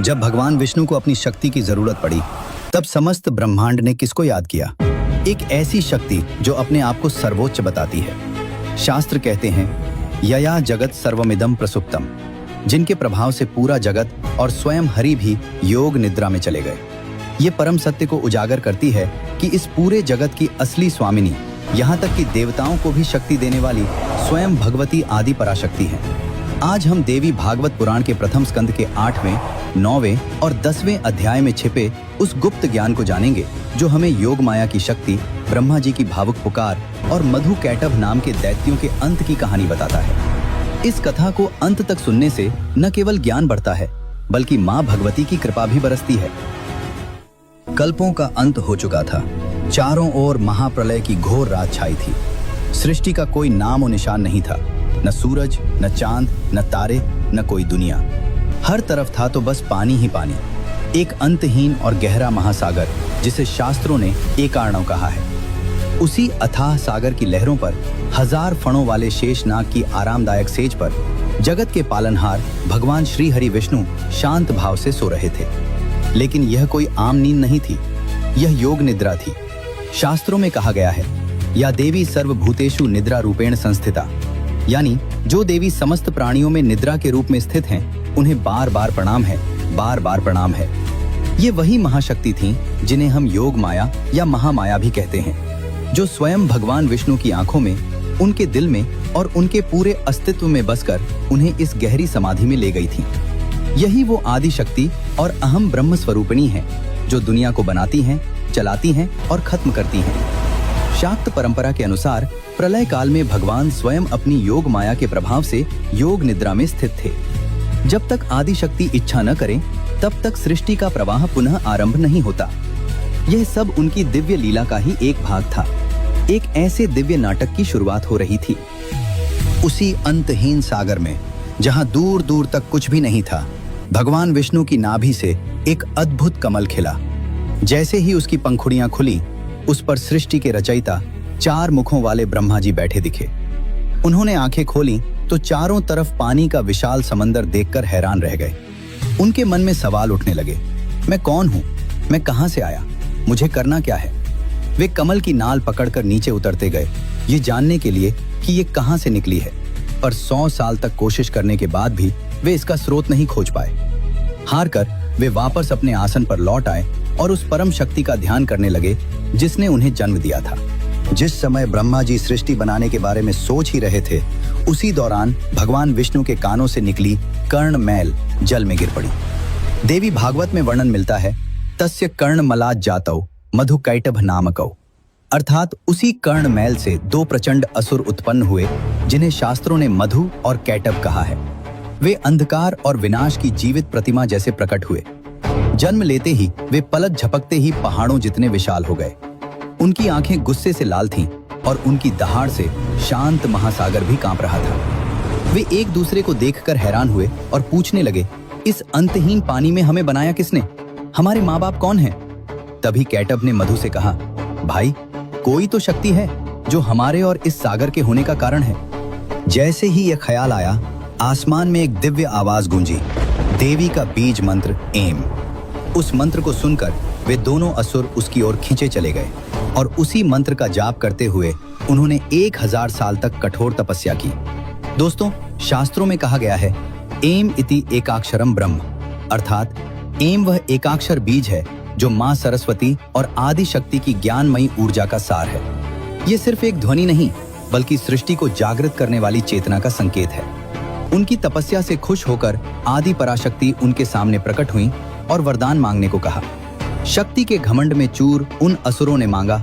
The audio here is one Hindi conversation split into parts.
जब भगवान विष्णु को अपनी शक्ति की जरूरत पड़ी, तब समस्त ब्रह्मांड ने किसको याद किया? एक ऐसी शक्ति जो अपने आप को सर्वोच्च बताती है। शास्त्र कहते हैं, यया जगत सर्वमिदं प्रसुप्तम, जिनके प्रभाव से पूरा जगत और स्वयं हरि भी योग निद्रा में चले गए। ये परम सत्य को उजागर करती है कि इस पूरे जगत की असली स्वामिनी, यहाँ तक कि देवताओं को भी शक्ति देने वाली स्वयं भगवती आदि पराशक्ति है। आज हम देवी भागवत पुराण के प्रथम स्कंद के 8वें, 9वें और 10वें अध्याय में छिपे उस गुप्त ज्ञान को जानेंगे जो हमें योग माया की शक्ति, ब्रह्मा जी की भावुक पुकार और मधु कैटभ नाम के दैत्यों के अंत की कहानी बताता है। इस कथा को अंत तक सुनने से न केवल ज्ञान बढ़ता है, बल्कि माँ भगवती की कृपा भी बरसती है। कल्पों का अंत हो चुका था। चारों ओर महाप्रलय की घोर रात छाई थी। सृष्टि का कोई नाम और निशान नहीं था, न सूरज, न चांद, न तारे, न कोई दुनिया। हर तरफ था तो बस पानी ही पानी, एक अंतहीन और गहरा महासागर जिसे शास्त्रों ने एकार्णव कहा है। उसी अथाह सागर की लहरों पर, हजार फणों वाले शेषनाग की आरामदायक सेज पर जगत के पालनहार भगवान श्री हरि विष्णु शांत भाव से सो रहे थे। लेकिन यह कोई आम नींद नहीं थी, यह योग निद्रा थी। शास्त्रों में कहा गया है, या देवी सर्वभूतेषु निद्रा रूपेण संस्थिता, यानी जो देवी समस्त प्राणियों में निद्रा के रूप में स्थित हैं, उन्हें बार बार प्रणाम है, बार बार प्रणाम है। ये वही महाशक्ति थीं जिन्हें हम योग माया या महामाया भी कहते हैं, जो स्वयं भगवान विष्णु की आंखों में, उनके दिल में और उनके पूरे अस्तित्व में बसकर उन्हें इस गहरी समाधि में ले गई थी। यही वो आदि शक्ति और अहम ब्रह्म स्वरूपिणी है, जो दुनिया को बनाती हैं, चलाती हैं और खत्म करती हैं। शाक्त परंपरा के अनुसार प्रलय काल में भगवान स्वयं अपनी योग माया के प्रभाव से योग निद्रा में स्थित थे। जब तक आदि शक्ति इच्छा न करें, तब तक सृष्टि का प्रवाह पुनः आरंभ नहीं होता। यह सब उनकी दिव्य लीला का ही एक भाग था। एक ऐसे दिव्य नाटक की शुरुआत हो रही थी। उसी अंतहीन सागर में, जहां दूर दूर तक कुछ भी नहीं था, भगवान विष्णु की नाभि से एक अद्भुत कमल खिला। जैसे ही उसकी पंखुड़ियां खुली, उस पर सृष्टि के रचयिता, 4 मुखों वाले ब्रह्मा जी बैठे दिखे। उन्होंने आंखें खोली तो चारों तरफ पानी का विशाल समंदर देखकर हैरान रह गए। उनके मन में सवाल उठने लगे, मैं कौन हूँ? मैं कहाँ से आया? मुझे करना क्या है? वे कमल की नाल पकड़कर नीचे उतरते गए, ये जानने के लिए कि ये कहाँ से निकली है। पर 100 साल तक कोशिश करने के बाद भी वे इसका स्रोत नहीं खोज पाए। हार कर वे वापस अपने आसन पर लौट आए और उस परम शक्ति का ध्यान करने लगे जिसने उन्हें जन्म दिया था। जिस समय ब्रह्मा जी सृष्टि बनाने के बारे में सोच ही रहे थे, उसी दौरान भगवान विष्णु के कानों से निकली कर्ण मैल जल में गिर पड़ी। देवी भागवत में वर्णन मिलता है, तस्य कर्ण मलात जातौ मधु कैटभ नामकौ, अर्थात उसी कर्ण मैल से 2 प्रचंड असुर उत्पन्न हुए, जिन्हें शास्त्रों ने मधु और कैटभ कहा है। वे अंधकार और विनाश की जीवित प्रतिमा जैसे प्रकट हुए। जन्म लेते ही वे पलक झपकते ही पहाड़ों जितने विशाल हो गए। उनकी आंखें गुस्से से लाल थीं और उनकी दहाड़ से शांत महासागर भी कांप रहा था। वे एक दूसरे को देखकर हैरान हुए और पूछने लगे, इस अंतहीन पानी में हमें बनाया किसने? हमारे माँ बाप कौन हैं? तभी कैटभ ने मधु से कहा, भाई, कोई तो शक्ति है जो हमारे और इस सागर के होने का कारण है। जैसे ही यह ख्याल आया, आसमान में एक दिव्य आवाज गूंजी, देवी का बीज मंत्र एम। उस मंत्र को सुनकर वे दोनों असुर उसकी ओर खींचे चले गए और उसी मंत्र का जाप करते हुए उन्होंने 1000 साल तक कठोर तपस्या की। दोस्तों, शास्त्रों में कहा गया है, एम इति एकाक्षरम ब्रह्म, अर्थात एम वह एकाक्षर बीज है जो माँ सरस्वती और आदि शक्ति की ज्ञानमयी ऊर्जा का सार है। ये सिर्फ एक ध्वनि नहीं, बल्कि सृष्टि को जागृत करने वाली चेतना का संकेत है। उनकी तपस्या से खुश होकर आदि पराशक्ति उनके सामने प्रकट हुई और वरदान मांगने को कहा। शक्ति के घमंड में चूर उन असुरों ने मांगा,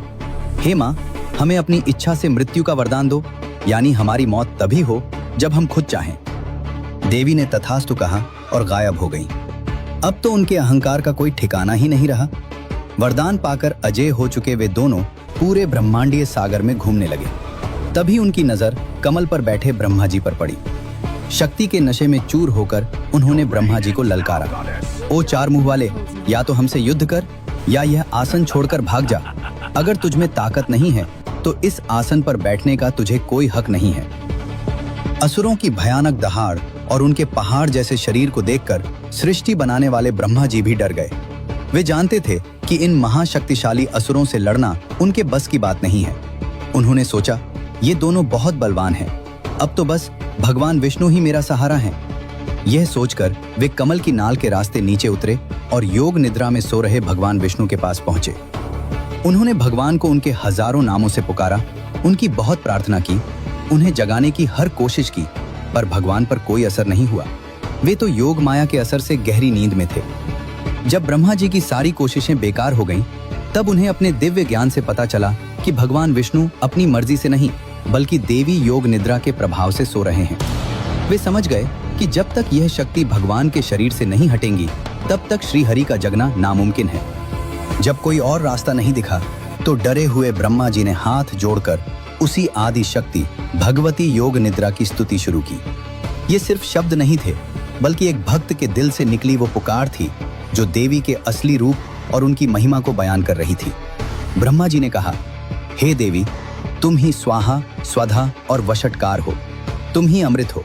हे माँ, हमें अपनी इच्छा से मृत्यु का वरदान दो, यानी हमारी मौत तभी हो जब हम खुद चाहें। देवी ने तथास्तु कहा और गायब हो गईं। अब तो उनके अहंकार का कोई ठिकाना ही नहीं रहा। वरदान पाकर अजय हो चुके वे दोनों पूरे ब्रह्मांडीय सागर में घूमने लगे। तभी उनकी नजर कमल पर बैठे ब्रह्मा जी पर पड़ी। शक्ति के नशे में चूर होकर उन्होंने ब्रह्मा जी को ललकारा, ओ 4 मुंह वाले, या तो हमसे युद्ध कर या यह आसन छोड़कर भाग जा। अगर तुझमें ताकत नहीं है तो इस आसन पर बैठने का तुझे कोई हक नहीं है। असुरों की भयानक दहाड़ और उनके पहाड़ जैसे शरीर को देखकर सृष्टि बनाने वाले ब्रह्मा जी भी डर गए। वे जानते थे कि इन महाशक्तिशाली असुरों से लड़ना उनके बस की बात नहीं है। उन्होंने सोचा, ये दोनों बहुत बलवान हैं, अब तो बस भगवान विष्णु ही मेरा सहारा हैं। यह सोचकर वे कमल की नाल के रास्ते नीचे उतरे और योग निद्रा में सो रहे भगवान विष्णु के पास पहुंचे। उन्होंने भगवान को उनके हजारों नामों से पुकारा, उनकी बहुत प्रार्थना की, उन्हें जगाने की हर कोशिश की, पर भगवान पर कोई असर नहीं हुआ। वे तो योग माया के असर से गहरी नींद में थे। जब ब्रह्मा जी की सारी कोशिशें बेकार हो गईं, तब उन्हें अपने दिव्य ज्ञान से पता चला कि भगवान विष्णु अपनी मर्जी से नहीं बल्कि देवी योग निद्रा के प्रभाव से सो रहे हैं। वे समझ गए कि जब तक यह शक्ति भगवान के शरीर से नहीं हटेंगी, तब तक श्री हरि का जगना नामुमकिन है। जब कोई और रास्ता नहीं दिखा, तो डरे हुए ब्रह्मा जी ने हाथ जोड़कर उसी आदि शक्ति भगवती योग निद्रा की स्तुति शुरू की। ये सिर्फ शब्द नहीं थे, बल्कि एक भक्त के दिल से निकली वो पुकार थी जो देवी के असली रूप और उनकी महिमा को बयान कर रही थी। ब्रह्मा जी ने कहा, हे देवी, तुम ही स्वाहा, स्वधा और वशटकार हो, तुम ही अमृत हो,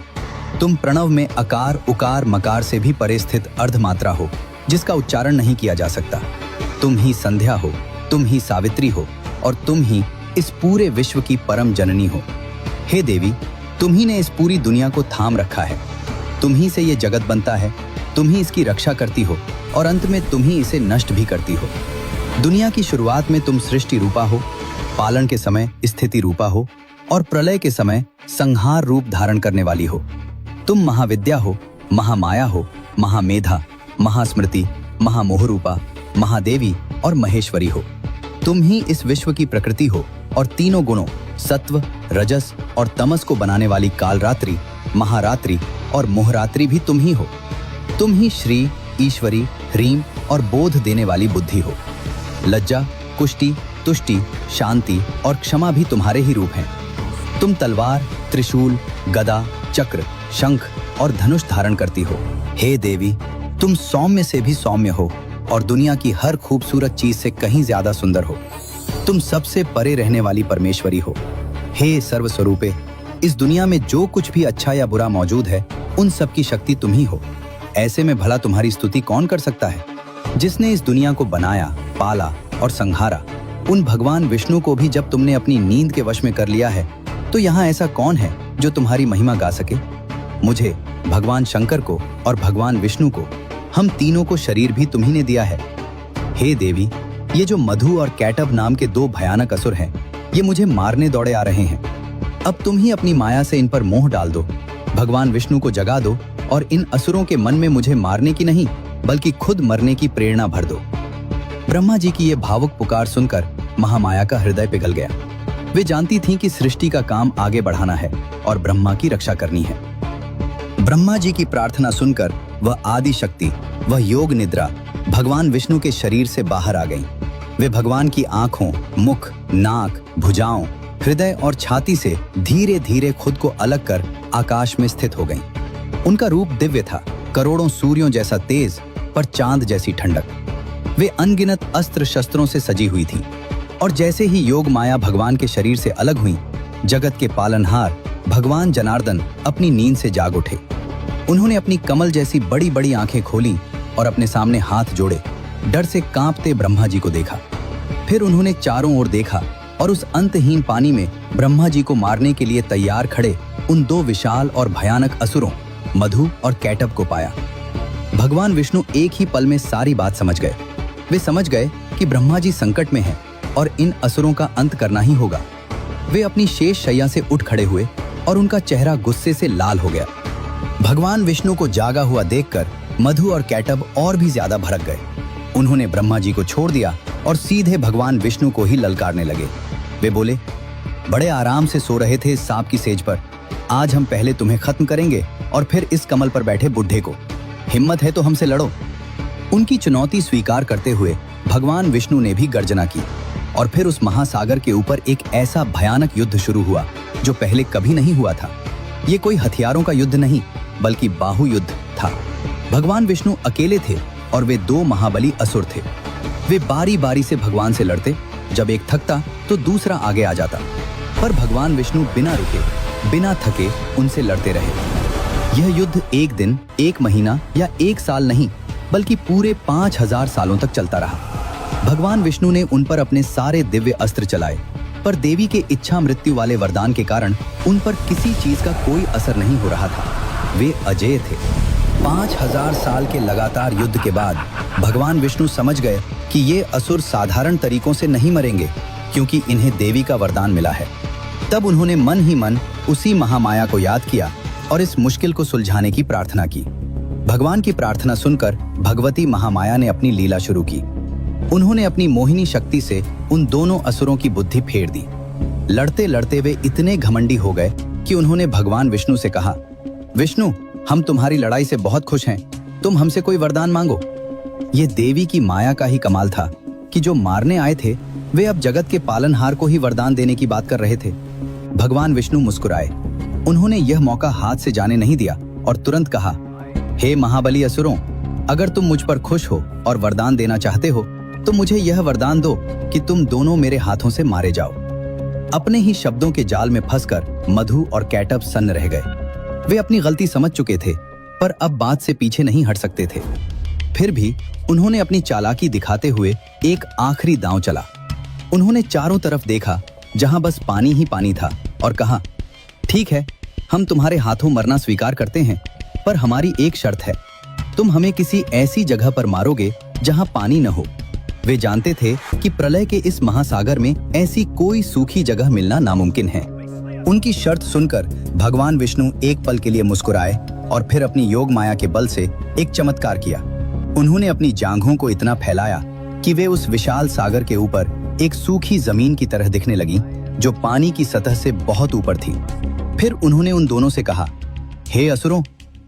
तुम प्रणव में अकार, उकार, मकार से भी परे स्थित अर्धमात्रा हो, जिसका उच्चारण नहीं किया जा सकता। तुम ही संध्या हो, तुम ही सावित्री हो, और तुम ही इस पूरे विश्व की परम जननी हो। हे देवी, तुम ही ने इस पूरी दुनिया को थाम रखा है, तुम ही से ये जगत बनता है, तुम ही इसकी रक्षा करती हो और अंत में तुम ही इसे नष्ट भी करती हो। दुनिया की शुरुआत में तुम सृष्टि रूपा हो, पालन के समय स्थिति रूपा हो और प्रलय के समय संहार रूप धारण करने वाली हो। तुम महाविद्या हो, महामाया हो, महामेधा, महास्मृति, महामोहरूपा, महादेवी और महेश्वरी हो। तुम ही इस विश्व की प्रकृति हो और तीनों गुणों सत्व, रजस और तमस को बनाने वाली कालरात्रि, महारात्रि और मोहरात्रि भी तुम ही हो। तुम ही श्री, ईश्वरी, ह्रीम और बोध देने वाली बुद्धि हो। लज्जा, कुष्टि, तुष्टि, शांति और क्षमा भी तुम्हारे ही रूप हैं। तुम तलवार, त्रिशूल, गदा, चक्र, शंख और धनुष धारण करती हो। हे देवी, तुम सौम्य से भी सौम्य हो और दुनिया की हर खूबसूरत चीज से कहीं ज्यादा सुंदर हो। तुम सबसे परे रहने वाली परमेश्वरी हो। हे सर्वस्वरूपे, इस दुनिया में जो कुछ भी अच्छा या बुरा मौजूद है, उन सब की शक्ति तुम ही हो। ऐसे में भला तुम्हारी स्तुति कौन कर सकता है? जिसने इस दुनिया को बनाया, पाला और संहारा, उन भगवान विष्णु को भी जब तुमने अपनी नींद के वश में कर लिया है, तो यहाँ ऐसा कौन है जो तुम्हारी महिमा गा सके? मुझे, भगवान शंकर को और भगवान विष्णु को, हम तीनों को शरीर भी तुम्ही ने दिया है। हे देवी, ये जो मधु और कैटब नाम के दो भयानक असुर हैं, ये मुझे मारने दौड़े आ रहे हैं। अब तुम ही अपनी माया से इन पर मोह डाल दो, भगवान विष्णु को जगा दो और इन असुरों के मन में मुझे मारने की नहीं बल्कि खुद मरने की प्रेरणा भर दो। ब्रह्मा जी की ये भावुक पुकार सुनकर महामाया का हृदय पिघल गया। वे जानती थीं कि सृष्टि का काम आगे बढ़ाना है और ब्रह्मा की रक्षा करनी है। ब्रह्मा जी की प्रार्थना सुनकर वह आदि शक्ति, वह योग निद्रा भगवान विष्णु के शरीर से बाहर आ गईं। वे भगवान की आंखों, मुख, नाक, भुजाओं, हृदय और छाती से धीरे धीरे खुद को अलग कर आकाश में स्थित हो गईं। उनका रूप दिव्य था, करोड़ों सूर्यों जैसा तेज पर चांद जैसी ठंडक। वे अनगिनत अस्त्र शस्त्रों से सजी हुई थीं और जैसे ही योग माया भगवान के शरीर से अलग हुई, जगत के पालनहार भगवान जनार्दन अपनी नींद से जाग उठे। उन्होंने अपनी कमल जैसी बड़ी बड़ी आंखें खोली और अपने सामने हाथ जोड़े डर से कांपते ब्रह्मा जी को देखा। फिर उन्होंने चारों ओर देखा और उस अंतहीन पानी में ब्रह्मा जी को मारने के लिए तैयार खड़े उन दो विशाल और भयानक असुरों मधु और कैटब को पाया। भगवान विष्णु एक ही पल में सारी बात समझ गए। वे समझ गए कि ब्रह्मा जी संकट में हैं और इन असुरों का अंत करना ही होगा। वे अपनी शेष शैया से उठ खड़े हुए और उनका चेहरा गुस्से से लाल हो गया। भगवान विष्णु को जागा हुआ देखकर मधु और कैटब और भी ज्यादा भड़क गए। उन्होंने ब्रह्मा जी को छोड़ दिया और सीधे भगवान विष्णु को ही ललकारने लगे। वे बोले, बड़े आराम से सो रहे थे इस सांप की सेज पर, आज हम पहले तुम्हें खत्म करेंगे और फिर इस कमल पर बैठे बुढ़े को। हिम्मत है तो हमसे लड़ो। उनकी चुनौती स्वीकार करते हुए भगवान विष्णु ने भी गर्जना की और फिर उस महासागर के ऊपर एक ऐसा भयानक युद्ध शुरू हुआ जो पहले कभी नहीं हुआ था। ये कोई हथियारों का युद्ध नहीं बल्कि बाहु युद्ध था। भगवान विष्णु अकेले थे और वे दो महाबली असुर थे। वे बारी बारी से भगवान से लड़ते, जब एक थकता तो दूसरा आगे आ जाता, पर भगवान विष्णु बिना रुके, बिना थके उनसे लड़ते रहे। यह युद्ध एक दिन, एक महीना या एक साल नहीं, बल्कि पूरे 5000 सालों तक चलता रहा। भगवान विष्णु ने उन पर अपने सारे दिव्य अस्त्र चलाए, पर देवी के इच्छा मृत्यु वाले वरदान के कारण उन पर किसी चीज का कोई असर नहीं हो रहा था। वे अजेय थे। 5000 साल के लगातार युद्ध के बाद भगवान विष्णु समझ गए कि ये असुर साधारण तरीकों से नहीं मरेंगे, क्योंकि इन्हें देवी का वरदान मिला है। तब उन्होंने मन ही मन उसी महामाया को याद किया और इस मुश्किल को सुलझाने की प्रार्थना की। भगवान की प्रार्थना सुनकर भगवती महामाया ने अपनी लीला शुरू की। उन्होंने अपनी मोहिनी शक्ति से उन दोनों असुरों की बुद्धि फेर दी। लड़ते लड़ते वे इतने घमंडी हो गए कि उन्होंने भगवान विष्णु से कहा, विष्णु, हम तुम्हारी लड़ाई से बहुत खुश हैं, तुम हमसे कोई वरदान मांगो। ये देवी की माया का ही कमाल था कि जो मारने आए थे वे अब जगत के पालनहार को ही वरदान देने की बात कर रहे थे। भगवान विष्णु मुस्कुराए। उन्होंने यह मौका हाथ से जाने नहीं दिया और तुरंत कहा, हे महाबली असुरों, अगर तुम मुझ पर खुश हो और वरदान देना चाहते हो तो मुझे यह वरदान दो कि तुम दोनों मेरे हाथों से मारे जाओ। अपने ही शब्दों के जाल में फंसकर मधु और कैटअप सन्न रह गए। वे अपनी गलती समझ चुके थे, पर अब बात से पीछे नहीं हट सकते थे। फिर भी उन्होंने अपनी चालाकी दिखाते हुए एक आखिरी दांव चला। उन्होंने चारों तरफ देखा जहां बस पानी ही पानी था और कहा, ठीक है, हम तुम्हारे हाथों मरना स्वीकार करते हैं, पर हमारी एक शर्त है, तुम हमें किसी ऐसी जगह पर मारोगे जहां पानी न हो। वे जानते थे कि प्रलय के इस महासागर में ऐसी कोई सूखी जगह मिलना नामुमकिन है। उनकी शर्त सुनकर भगवान विष्णु एक पल के लिए मुस्कुराए और फिर अपनी योग माया के बल से एक चमत्कार किया। उन्होंने अपनी जांघों को इतना फैलाया कि वे उस विशाल सागर के ऊपर एक सूखी जमीन की तरह दिखने लगी, जो पानी की सतह से बहुत ऊपर थी। फिर उन्होंने उन दोनों से कहा, हे असुरों,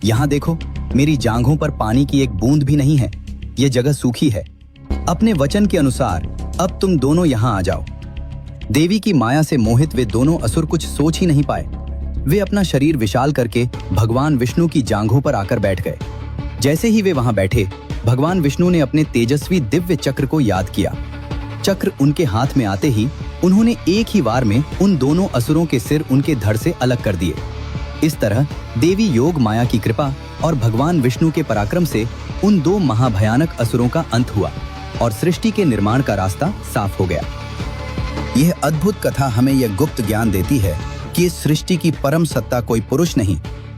यहाँ देखो, मेरी जांघों पर पानी की एक बूंद भी नहीं है। ये जगह सूखी है। अपने वचन के अनुसार अब तुम दोनों यहाँ आ जाओ। देवी की माया से मोहित वे दोनों असुर कुछ सोच ही नहीं पाए। वे अपना शरीर विशाल करके भगवान विष्णु की जांघों पर आकर बैठ गए। जैसे ही वे वहां बैठे, भगवान विष्णु ने अपने तेजस्वी दिव्य चक्र को याद किया। चक्र उनके हाथ में आते ही उन्होंने एक ही वार में उन दोनों असुरों के सिर उनके धड़ से अलग कर दिए। इस तरह देवी योग माया की कृपा और भगवान विष्णु के पराक्रम से उन दो महाभयानक असुरों का अंत हुआ और सृष्टि के निर्माण का रास्ता साफ हो गया। यह अद्भुत कथा हमें यह गुप्त ज्ञान देती है कि इस सृष्टि की परम सत्ता कोई पुरुष नहीं,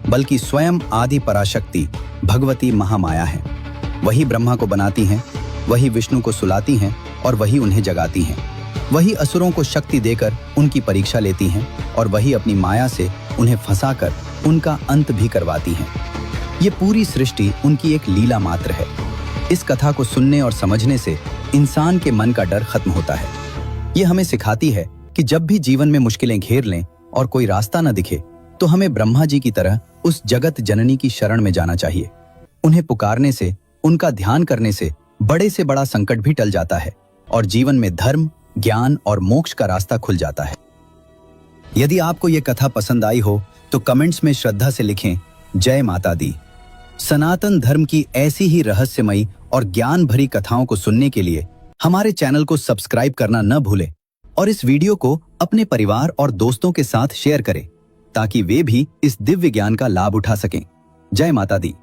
बल्कि स्वयं आदि पराशक्ति भगवती महामाया है। वही ब्रह्मा को बनाती हैं, वही विष्णु को सुलाती हैं और वही उन्हें जगाती हैं। वही असुरों को शक्ति देकर उनकी परीक्षा लेती हैं और वही अपनी माया से उन्हें फंसाकर उनका अंत भी करवाती हैं। ये पूरी सृष्टि उनकी एक लीला मात्र है। इस कथा को सुनने और समझने से इंसान के मन का डर खत्म होता है। ये हमें सिखाती है कि जब भी जीवन में मुश्किलें घेर लें और कोई रास्ता न दिखे, तो हमें ब्रह्मा जी की तरह उस जगत जननी की शरण में जाना चाहिए। उन्हें पुकारने से, उनका ध्यान करने से बड़े से बड़ा संकट भी टल जाता है और जीवन में धर्म, ज्ञान और मोक्ष का रास्ता खुल जाता है। यदि आपको ये कथा पसंद आई हो तो कमेंट्स में श्रद्धा से लिखें, जय माता दी। सनातन धर्म की ऐसी ही रहस्यमयी और ज्ञान भरी कथाओं को सुनने के लिए हमारे चैनल को सब्सक्राइब करना न भूलें और इस वीडियो को अपने परिवार और दोस्तों के साथ शेयर करें, ताकि वे भी इस दिव्य ज्ञान का लाभ उठा सकें। जय माता दी।